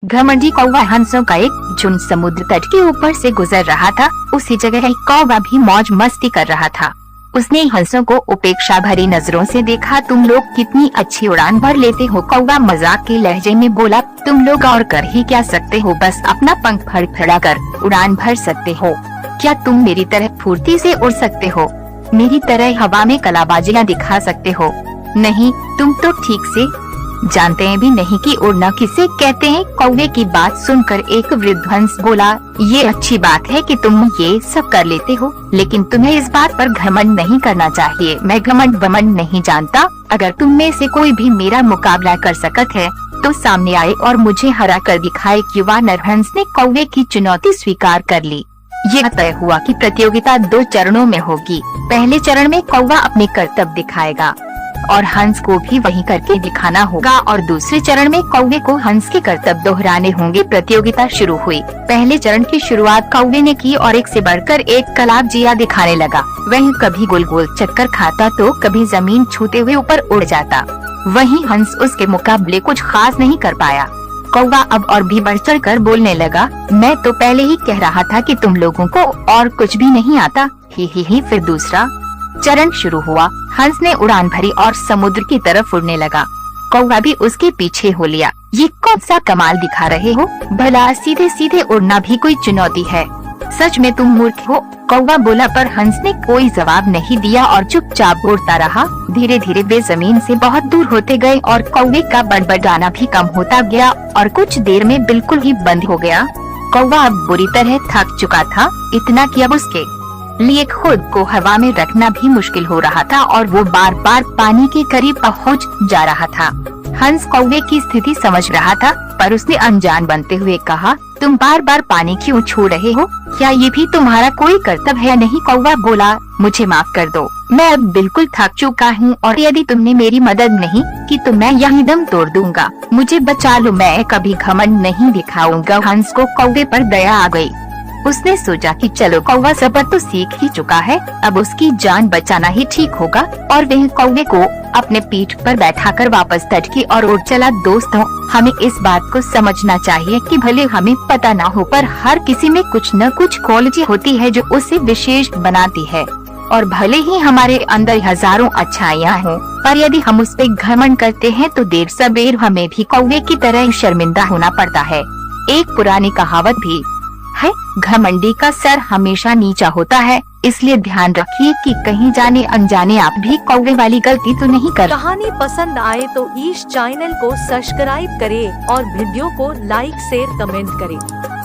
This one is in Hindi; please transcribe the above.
घमंडी कौवा हंसों का एक झुंड समुद्र तट के ऊपर से गुजर रहा था। उसी जगह एक कौवा भी मौज मस्ती कर रहा था। उसने हंसों को उपेक्षा भरी नजरों से देखा। तुम लोग कितनी अच्छी उड़ान भर लेते हो, कौवा मजाक के लहजे में बोला। तुम लोग और कर ही क्या सकते हो, बस अपना पंख फड़फड़ा कर उड़ान भर सकते हो। क्या तुम मेरी तरह फुर्ती से उड़ सकते हो, मेरी तरह हवा में कलाबाजियां दिखा सकते हो? नहीं, तुम तो ठीक से जानते हैं भी नहीं कि उड़ना किसे कहते हैं। कौवे की बात सुनकर एक वृद्ध हंस बोला, ये अच्छी बात है कि तुम ये सब कर लेते हो, लेकिन तुम्हें इस बात पर घमंड नहीं करना चाहिए। मैं घमंड वमंड नहीं जानता। अगर तुम में से कोई भी मेरा मुकाबला कर सकत है तो सामने आए और मुझे हरा कर दिखाए। युवा नरहंस ने कौवे की चुनौती स्वीकार कर ली। ये तय हुआ कि प्रतियोगिता 2 चरणों में होगी। पहले चरण में कौवा अपने करतब दिखाएगा और हंस को भी वही करके दिखाना होगा, और दूसरे चरण में कौवे को हंस के करतब दोहराने होंगे। प्रतियोगिता शुरू हुई। पहले चरण की शुरुआत कौवे ने की और एक से बढ़कर एक कलाबाजियां दिखाने लगा। वह कभी गोल गोल चक्कर खाता तो कभी जमीन छूते हुए ऊपर उड़ जाता। वहीं हंस उसके मुकाबले कुछ खास नहीं कर पाया। कौवा अब और भी बढ़ चढ़ कर बोलने लगा, मैं तो पहले ही कह रहा था कि तुम लोगों को और कुछ भी नहीं आता। ही। फिर दूसरा चरण शुरू हुआ। हंस ने उड़ान भरी और समुद्र की तरफ उड़ने लगा। कौवा भी उसके पीछे हो लिया। ये कौन सा कमाल दिखा रहे हो, भला सीधे सीधे उड़ना भी कोई चुनौती है? सच में तुम मूर्ख हो, कौवा बोला। पर हंस ने कोई जवाब नहीं दिया और चुपचाप उड़ता रहा। धीरे धीरे वे जमीन से बहुत दूर होते गए और कौवे का बड़बड़ाना भी कम होता गया और कुछ देर में बिल्कुल ही बंद हो गया। कौवा अब बुरी तरह थक चुका था, इतना कि अब उसके लिए खुद को हवा में रखना भी मुश्किल हो रहा था और वो बार बार पानी के करीब पहुंच जा रहा था। हंस कौवे की स्थिति समझ रहा था, पर उसने अनजान बनते हुए कहा, तुम बार बार पानी क्यों छू रहे हो? क्या ये भी तुम्हारा कोई कर्तव्य है? नहीं, कौवा बोला, मुझे माफ कर दो, मैं अब बिल्कुल थक चुका हूँ और यदि तुमने मेरी मदद नहीं की तो मैं यहीं दम तोड़ दूंगा। मुझे बचा लो, मैं कभी घमंड नहीं दिखाऊंगा। हंस को कौवे पर दया आ गई। उसने सोचा कि चलो, कौवा सबक तो सीख ही चुका है, अब उसकी जान बचाना ही ठीक होगा, और वह कौवे को अपने पीठ पर बैठाकर वापस तट की ओर उड़ चला। दोस्तों, हमें इस बात को समझना चाहिए कि भले हमें पता ना हो, पर हर किसी में कुछ न कुछ क्वालिटी होती है जो उसे विशेष बनाती है। और भले ही हमारे अंदर हजारों अच्छाइयाँ हों, पर यदि हम उस पे घमंड करते हैं तो देर सबेर हमें भी कौवे की तरह शर्मिंदा होना पड़ता है। एक पुरानी कहावत भी है, घमंडी का सर हमेशा नीचा होता है। इसलिए ध्यान रखिए कि कहीं जाने अनजाने आप भी कौवे वाली गलती तो नहीं कर। कहानी पसंद आए तो इस चैनल को सब्सक्राइब करें और वीडियो को लाइक शेयर कमेंट करें।